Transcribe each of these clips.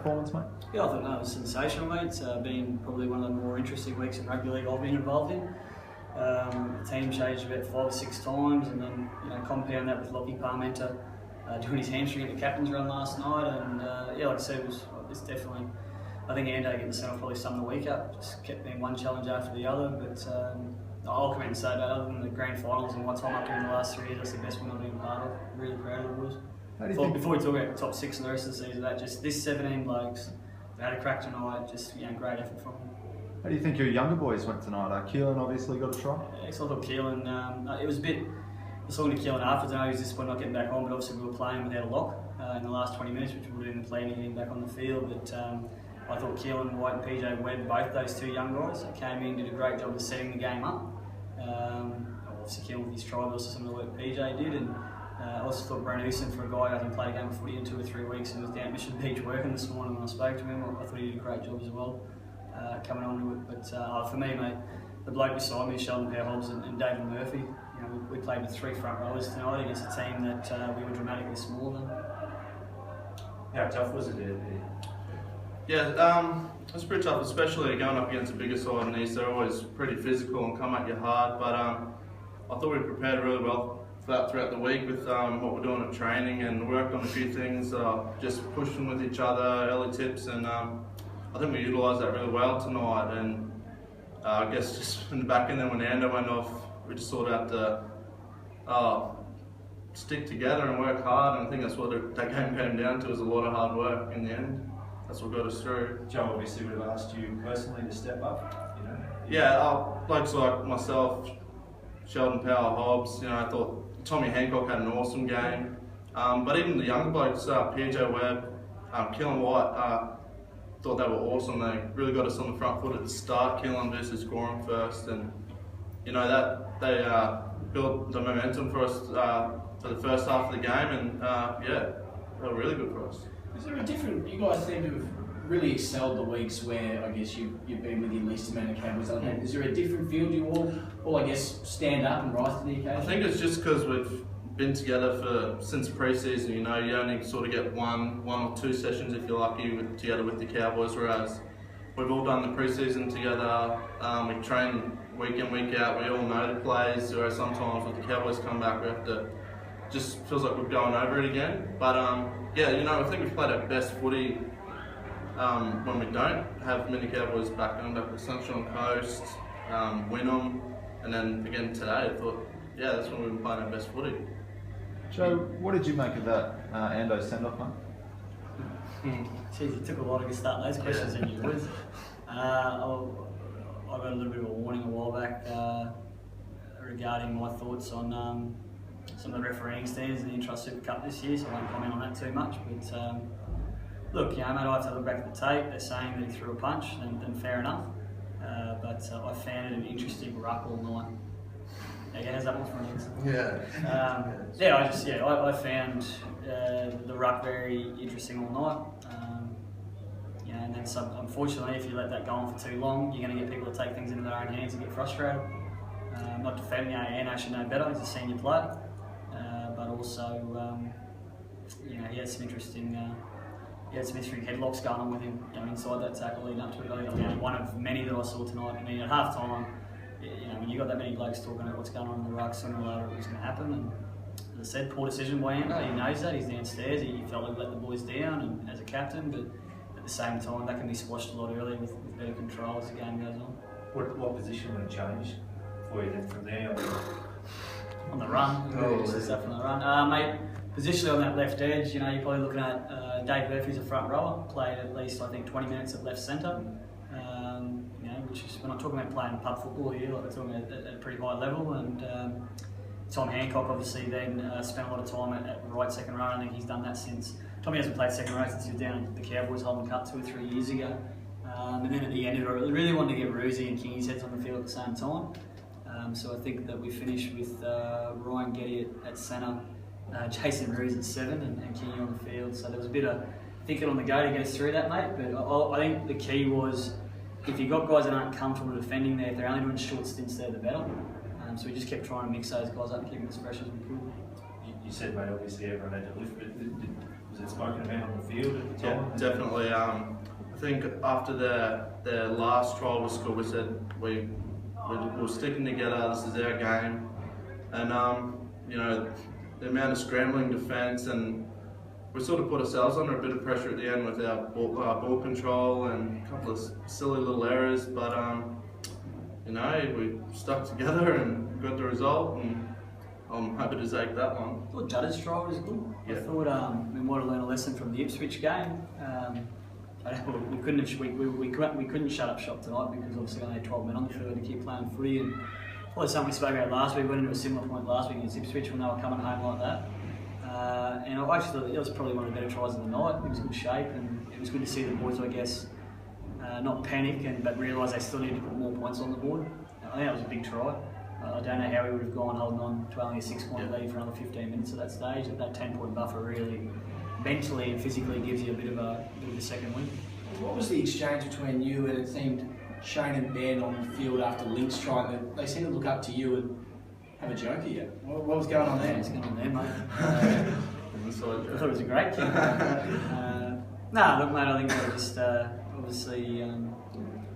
performance, mate? Yeah, I thought that was sensational, mate. It's been probably one of the more interesting weeks in rugby league I've been involved in. The team changed about 5 or 6 times, and then compound that with Lockie Parmenter doing his hamstring at the captain's run last night. And yeah, like I said, it's definitely. I think Ando getting the centre probably summed the week up. Just kept being one challenge after the other. But I'll come out and say that other than the grand finals and what's on up here in the last 3 years, that's the best one I've been part of. Really proud of the boys. Before we talk about the top 6 and the rest of the season, that just this 17 blokes, they had a crack tonight. Just great effort from them. How do you think your younger boys went tonight? Keelan obviously got a try. Yeah, so I thought Keelan, it was a bit. I was talking to Keelan afterwards. I know he was disappointed not getting back on, but obviously we were playing without a lock in the last 20 minutes, which we would have been planning to get back on the field. But I thought Keelan White and PJ Webb, both those 2 young guys, came in, did a great job of setting the game up. Obviously Keelan with his try, but also some of the work PJ did. And I also thought Brent Easton, for a guy who hasn't played a game of footy in 2 or 3 weeks and was down at Mission Beach working this morning when I spoke to him, I thought he did a great job as well coming on to it. But for me, mate, the bloke beside me, Sheldon Powell-Hobbs and David Murphy, we played with 3 front rowers tonight against a team that we were dramatically smaller than. How tough was it there? Yeah, it's pretty tough, especially going up against a bigger side in East. They're always pretty physical and come at you hard, but I thought we prepared really well for that throughout the week with what we're doing at training, and worked on a few things, just pushing with each other, early tips, and I think we utilised that really well tonight. And I guess just in the back end, then when Ando went off, we just sort of had to stick together and work hard, and I think that's what that game came down to, is a lot of hard work in the end. That's what got us through. Joe obviously would have asked you personally to step up, Yeah, blokes like myself, Sheldon Powell-Hobbs, I thought Tommy Hancock had an awesome game. But even the younger blokes, PJ Webb, Keelan White, thought they were awesome. They really got us on the front foot at the start. Keelan versus scoring first, and that they built the momentum for us for the first half of the game, and yeah, they were really good for us. Is there a different? You guys seem to have really excelled the weeks where I guess you've been with your least amount of Cowboys. Is there a different feel? Do you all I guess stand up and rise to the occasion? I think it's just because we've been together since pre-season. You only sort of get one or 2 sessions if you're lucky together with the Cowboys, whereas we've all done the pre-season together. We train week in, week out. We all know the plays. Whereas sometimes with the Cowboys come back, we have to. Just feels like we're going over it again. But yeah, I think we've played our best footy when we don't have many Cowboys back to Sunshine Coast, Wynnum, and then again today. I thought, yeah, that's when we've been playing our best footy. Joe, what did you make of that Ando send-off, mate? Jeez, it took a while to get started those questions in you, boys. I got a little bit of a warning a while back regarding my thoughts on some of the refereeing standards in the Intrust Super Cup this year, so I won't comment on that too much. But look, mate, I have to look back at the tape. They're saying that he threw a punch, then fair enough. But I found it an interesting ruck all night. Okay, how's that one for an answer? Yeah. I found the ruck very interesting all night. And then unfortunately, if you let that go on for too long, you're going to get people to take things into their own hands and get frustrated. Not defending Ando should know better. He's a senior player. But also, he had some interesting headlocks going on with him inside that tackle leading up to it. I think one of many that I saw tonight. I mean, at half time, when you got that many blokes talking about what's going on in the ruck, sooner or later it was going to happen. And as I said, poor decision by Ando. He knows that. He's downstairs. He felt like he let the boys down, and as a captain, but at the same time, that can be squashed a lot earlier with better control as the game goes on. What position would change for you then from there? On the run, stuff on the run. Mate, positionally on that left edge, you're probably looking at Dave Murphy's a front rower, played at least I think 20 minutes at left centre. Which is, we're not talking about playing pub football here, like we're talking at a pretty high level. And Tom Hancock obviously then spent a lot of time at right second row. I think he's done that since. Tommy hasn't played second row since he was down at the Cowboys Holden Cup 2 or 3 years ago. And then at the end of it, I really wanted to get Roosie and Kingy's heads on the field at the same time. So I think that we finished with Ryan Getty at centre, Jason Roos at 7 and Kingy on the field. So there was a bit of thinking on the go to get us through that, mate. But I think the key was, if you've got guys that aren't comfortable defending there, if they're only doing short stints there, the better. So we just kept trying to mix those guys up and keep them as fresh as we could. You said, mate, obviously everyone had to lift, but was Was it spoken about on the field at the time? Yeah, definitely. I think after their last trial with school, we said we're sticking together. This is our game, and you know, the amount of scrambling defence, and we sort of put ourselves under a bit of pressure at the end with our ball control and a couple of silly little errors, but you know, we stuck together and got the result, and I'm happy to take that one. I thought Judd's trial was good. Yeah. I thought we might have learned a lesson from the Ipswich game. We couldn't shut up shop tonight because obviously only had 12 men on the field to keep playing footy. And probably something we spoke about last week. We went into a similar point last week against Ipswich when they were coming home like that. And I actually thought it was probably one of the better tries of the night. It was good shape, and it was good to see the boys, I guess, not panic but realise they still need to put more points on the board. I think that was a big try. I don't know how we would have gone holding on to only a 6-point lead for another 15 minutes at that stage. That 10-point buffer really mentally and physically gives you a bit of a second wind. What was the exchange between you and it seemed Shane and Ben on the field after Link's try? They seemed to look up to you and have a joke at you. What was going on there? What's going on there, mate? I So, thought it was a great kick. Nah, look, mate, I think they were just obviously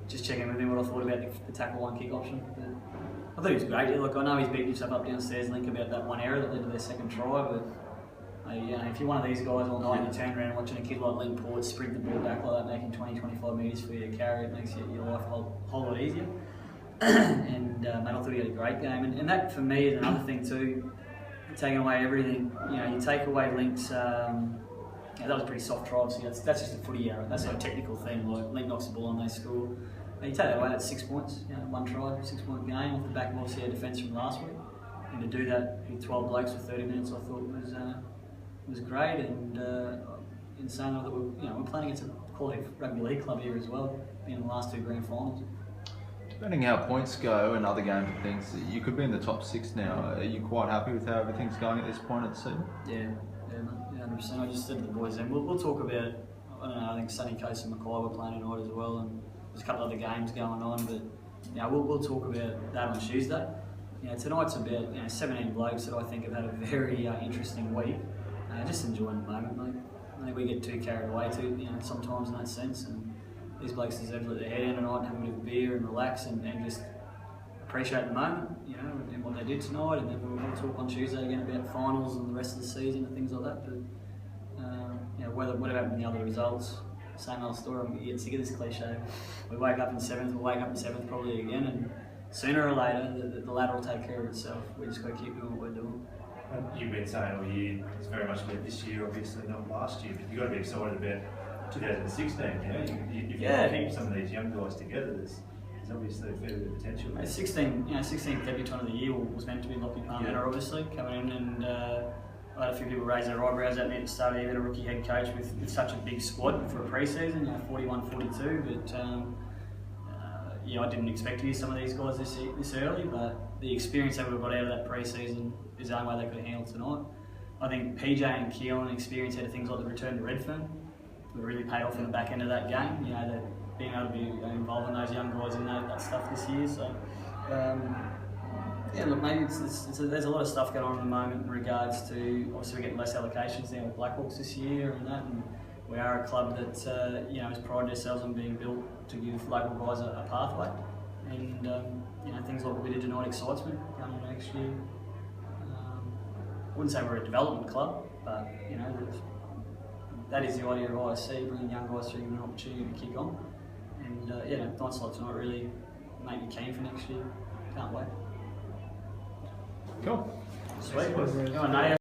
just checking with him what I thought about the tackle one kick option. But I thought he was great. Yeah, look, I know he's beaten himself up downstairs, Link, about that one error that led to their second try, but if you're one of these guys all night and you turn around watching a kid like Link Port sprint the ball back like that, making 20-25 metres for you to carry, it makes your life a whole lot easier. And mate, I thought he had a great game. And that, for me, is another thing too, taking away everything. You know, you take away Link's, that was a pretty soft try, obviously. That's just a footy error. That's not a technical thing. Like, Link knocks the ball on, they score. And you take that away, that's 6 points. You know, one try, 6-point game off the back of obviously our defence from last week. And to do that with 12 blokes for 30 minutes, I thought was great. And in saying that, we're playing against a quality rugby league club here as well, in the last 2 grand finals. Depending how points go and other games and things, you could be in the top 6 now. Are you quite happy with how everything's going at this point of the season? Yeah, 100%. I just said to the boys then, we'll talk about, I don't know, I think Sunny Coast and Mackay were playing tonight as well, and there's a couple other games going on, but we'll talk about that on Tuesday. Tonight's about 17 blokes that I think have had a very interesting week. Just enjoying the moment, mate. I think we get too carried away too, sometimes in that sense, and these blokes deserve to let their head down tonight, have a bit of beer and relax and just appreciate the moment, and what they did tonight, and then we'll talk on Tuesday again about finals and the rest of the season and things like that. But whatever happened in the other results, same old story. I'm getting sick of this cliche. We wake up in 7th, we'll wake up in 7th probably again, and sooner or later the ladder will take care of itself. We just got to keep doing what we're doing. You've been saying all year, it's very much about this year, obviously not last year, but you've got to be excited about 2016 now. If you keep some of these young guys together, there's obviously a fair bit of potential. 16th debutant of the year was meant to be Lockie Parmenter, obviously, coming in, and I had a few people raise their eyebrows at me at the start of the year, a rookie head coach with such a big squad for a pre-season, 41-42, but I didn't expect to hear some of these guys this early, but the experience that we've got out of that pre-season is the only way they could have handled tonight. I think PJ and Keelan experience out of things like the return to Redfern that really paid off in the back end of that game. That being able to be involving those young guys in that stuff this year. So, look, maybe there's a lot of stuff going on at the moment in regards to, obviously we're getting less allocations now with Blackhawks this year and that, and we are a club that has prided ourselves on being built to give local guys a pathway, and things like what we did tonight excites me going into next year. I wouldn't say we're a development club, but that is the idea of ISC, bringing young guys through an opportunity to kick on. And nights like tonight really make me keen for next year. Can't wait. Cool. Sweet. Go on, Nate.